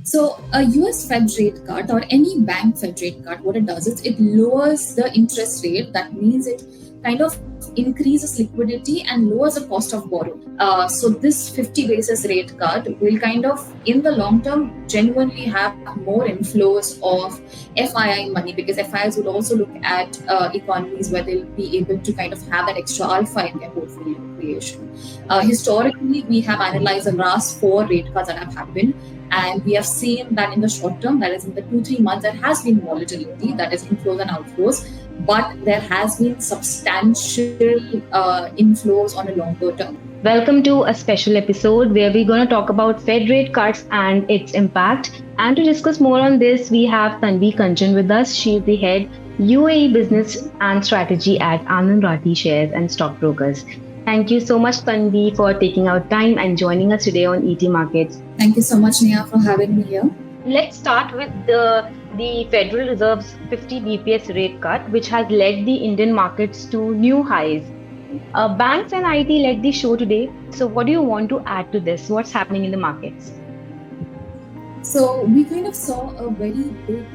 So a US Fed rate cut or any bank Fed rate cut, what it does is it lowers the interest rate. That means it kind of increases liquidity and lowers the cost of borrowing. So this 50 basis rate cut will kind of, in the long term, genuinely have more inflows of FII money, because FIIs would also look at economies where they'll be able to kind of have that extra alpha in their portfolio creation. Historically, we have analyzed the last four rate cuts that have happened, and we have seen that in the short term, that is in the 2-3 months, there has been volatility, that is inflows and outflows, but there has been substantial inflows on a longer term. Welcome to a special episode where we're going to talk about Fed rate cuts and its impact. And to discuss more on this, we have Tanvi Kanchan with us. She is the head UAE Business and Strategy at Anand Rathi Shares and Stockbrokers. Thank you so much, Tanvi, for taking out time and joining us today on ET Markets. Thank you so much, Nia, for having me here. Let's start with the Federal Reserve's 50 BPS rate cut, which has led the Indian markets to new highs. Banks and IT led the show today. So, what do you want to add to this? What's happening in the markets? So we kind of saw a very big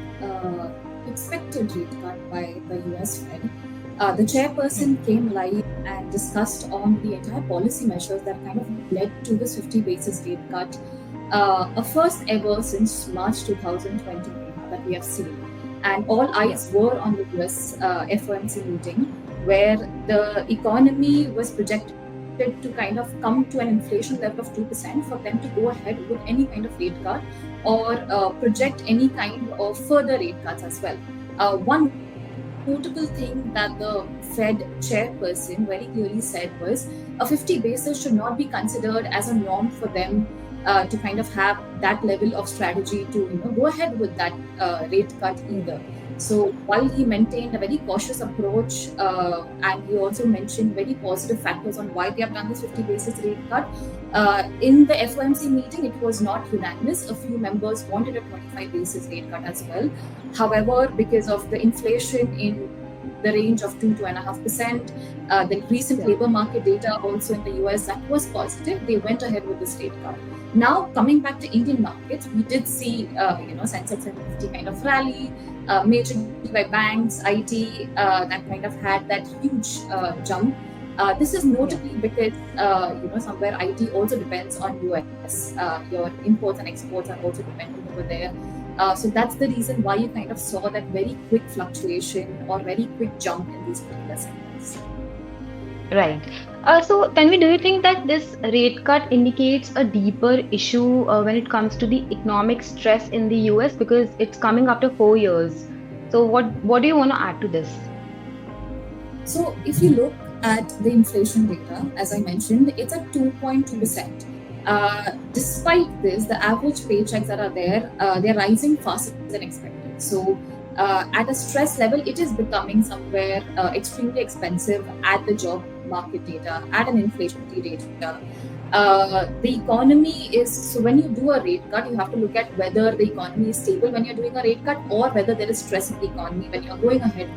expected rate cut by the US Fed. The chairperson came live and discussed on the entire policy measures that kind of led to this 50 basis rate cut, a first ever since March 2020 that we have seen. And all eyes were on the US FOMC meeting, where the economy was projected to kind of come to an inflation level of 2% for them to go ahead with any kind of rate cut or project any kind of further rate cuts as well. One notable thing that the Fed chairperson very clearly said was a 50 basis should not be considered as a norm for them to kind of have that level of strategy to go ahead with that rate cut either. So while he maintained a very cautious approach, and he also mentioned very positive factors on why they have done this 50 basis rate cut, in the FOMC meeting, it was not unanimous. A few members wanted a 25 basis rate cut as well. However, because of the inflation in the range of 2.5%, the recent labor market data also in the US that was positive, they went ahead with this rate cut. Now, coming back to Indian markets, we did see, Sensex and Nifty kind of rally, majorly by banks, IT, that kind of had that huge jump. This is notably because, somewhere IT also depends on US. Your imports and exports are also dependent over there. So that's the reason why you kind of saw that very quick fluctuation or very quick jump in these particular segments. Right. So, Tanvi, do you think that this rate cut indicates a deeper issue when it comes to the economic stress in the US because it's coming after 4 years? So, what do you want to add to this? So, if you look at the inflation data, as I mentioned, it's at 2.2%. Despite this, the average paychecks that are there, they're rising faster than expected. So, at a stress level, it is becoming somewhere extremely expensive at the job market data, at an inflation data. The economy is, so when you do a rate cut, you have to look at whether the economy is stable when you're doing a rate cut or whether there is stress in the economy when you're going ahead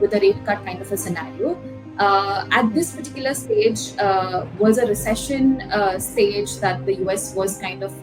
with a rate cut kind of a scenario. At this particular stage was a recession stage that the US was kind of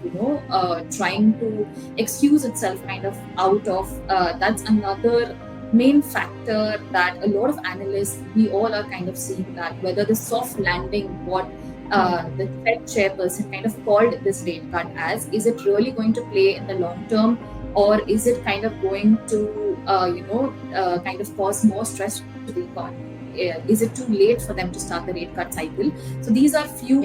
trying to excuse itself kind of out of. That's another main factor that a lot of analysts, we all are kind of seeing, that whether the soft landing, what the Fed chairperson kind of called this rate cut as, is it really going to play in the long term, or is it kind of going to kind of cause more stress to the economy? Is it too late for them to start the rate cut cycle? So these are few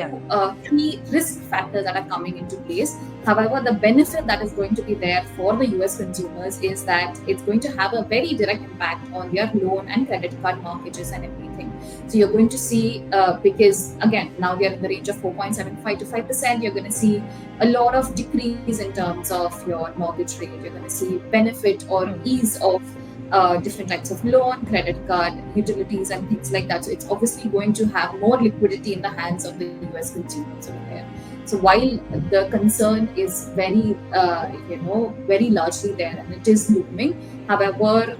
key risk factors that are coming into place. However, the benefit that is going to be there for the US consumers is that it's going to have a very direct impact on their loan and credit card mortgages and everything. So you're going to see, because again, now we are in the range of 4.75 to 5%, you're going to see a lot of decrease in terms of your mortgage rate. You're going to see benefit or ease of different types of loan, credit card, utilities, and things like that. So it's obviously going to have more liquidity in the hands of the US consumers over there. So while the concern is very, very largely there and it is looming, however,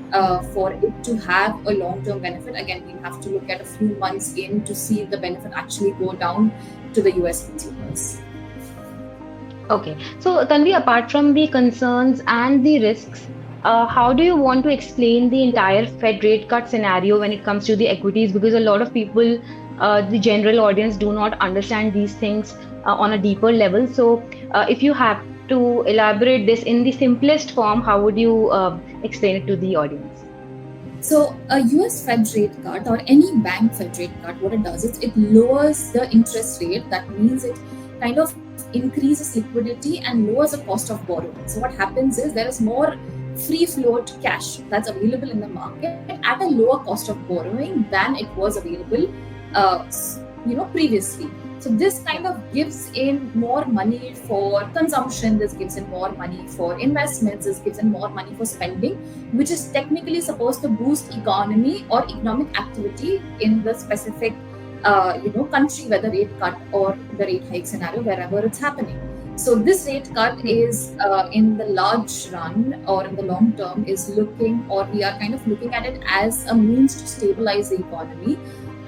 for it to have a long-term benefit, again, we have to look at a few months in to see the benefit actually go down to the US consumers. Okay. So, Tanvi, apart from the concerns and the risks, how do you want to explain the entire Fed rate cut scenario when it comes to the equities? Because a lot of people, the general audience, do not understand these things on a deeper level. So, if you have to elaborate this in the simplest form, how would you explain it to the audience? So a US Fed rate cut or any bank Fed rate cut, what it does is it lowers the interest rate. That means it kind of increases liquidity and lowers the cost of borrowing. So what happens is there is more free float cash that's available in the market at a lower cost of borrowing than it was available, previously. So this kind of gives in more money for consumption. This gives in more money for investments. This gives in more money for spending, which is technically supposed to boost economy or economic activity in the specific country where the rate cut or the rate hike scenario, wherever it's happening. So this rate cut Hmm. is in the large run or in the long term is looking, or we are kind of looking at it as a means to stabilize the economy.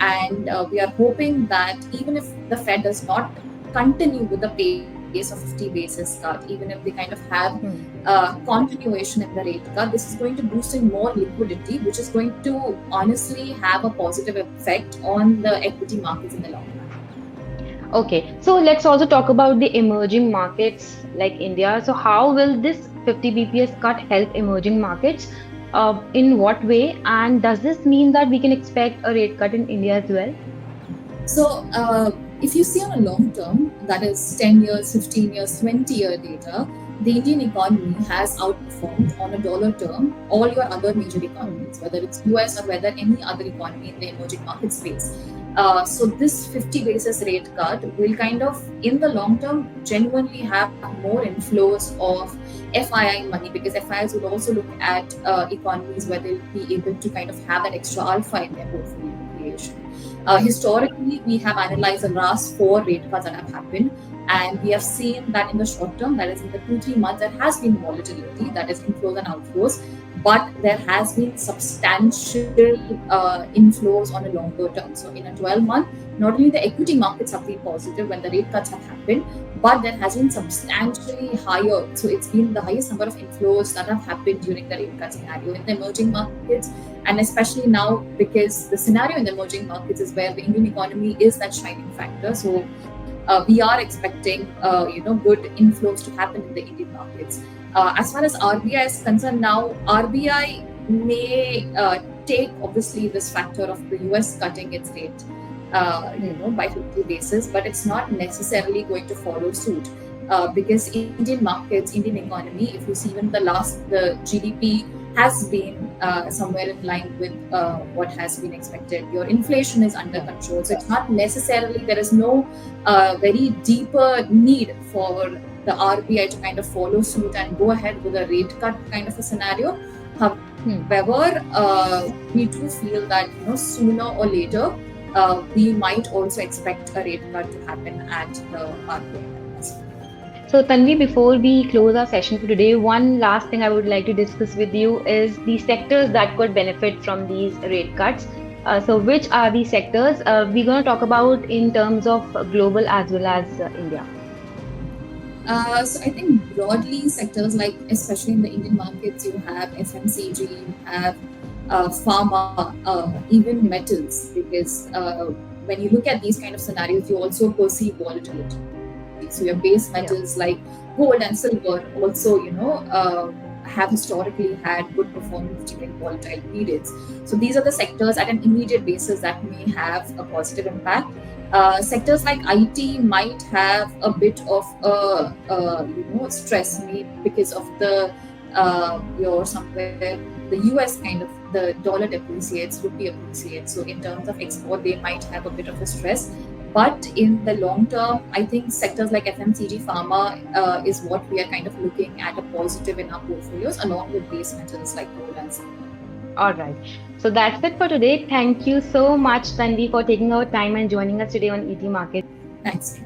And we are hoping that even if the Fed does not continue with the pace of 50 basis cut, even if they kind of have Hmm. continuation in the rate cut, this is going to boost in more liquidity, which is going to honestly have a positive effect on the equity markets in the long run. Okay, so let's also talk about the emerging markets like India. So, how will this 50 BPS cut help emerging markets? In what way? And does this mean that we can expect a rate cut in India as well? So, if you see on a long term, that is 10 years, 15 years, 20-year data, the Indian economy has outperformed on a dollar term all your other major Hmm. economies, whether it's US or whether any other economy in the emerging market space. So, this 50 basis rate cut will kind of, in the long term, genuinely have more inflows of FII money, because FIIs would also look at economies where they'll be able to kind of have that extra alpha in their portfolio creation. Historically, we have analyzed the last four rate cuts that have happened, and we have seen that in the short term, that is in the 2 3 months, there has been volatility, that is inflows and outflows, but there has been substantial inflows on a longer term. So, in a 12-month, not only the equity markets have been positive when the rate cuts have happened, but there has been substantially higher. So, it's been the highest number of inflows that have happened during the rate cut scenario in the emerging markets, and especially now because the scenario in the emerging markets is where the Indian economy is that shining factor. So we are expecting good inflows to happen in the Indian markets. As far as RBI is concerned, now RBI may take obviously this factor of the US cutting its rate, Hmm. by 50 basis, but it's not necessarily going to follow suit. Because Indian markets, Indian economy, if you see even the GDP has been somewhere in line with what has been expected. Your inflation is under Yeah. control, so it's not necessarily, there is no very deeper need for the RBI to kind of follow suit and go ahead with a rate cut kind of a scenario. Hmm. However, we do feel that sooner or later we might also expect a rate cut to happen at the RBI as well. So, Tanvi, before we close our session for today, one last thing I would like to discuss with you is the sectors that could benefit from these rate cuts. So, which are the sectors we're going to talk about in terms of global as well as India? So I think broadly sectors like, especially in the Indian markets, you have FMCG, you have pharma, even metals, because when you look at these kind of scenarios, you also perceive volatility. So your base metals Yeah. like gold and silver also, have historically had good performance during volatile periods. So these are the sectors at an immediate basis that may have a positive impact. Sectors like IT might have a bit of stress, maybe because of the your somewhere the US kind of, the dollar depreciates, rupee appreciates. So in terms of export, they might have a bit of a stress. But in the long term, I think sectors like FMCG, pharma is what we are kind of looking at a positive in our portfolios, along with base metals like gold and silver. All right. So that's it for today. Thank you so much, Tanvi, for taking our time and joining us today on ET Market. Thanks.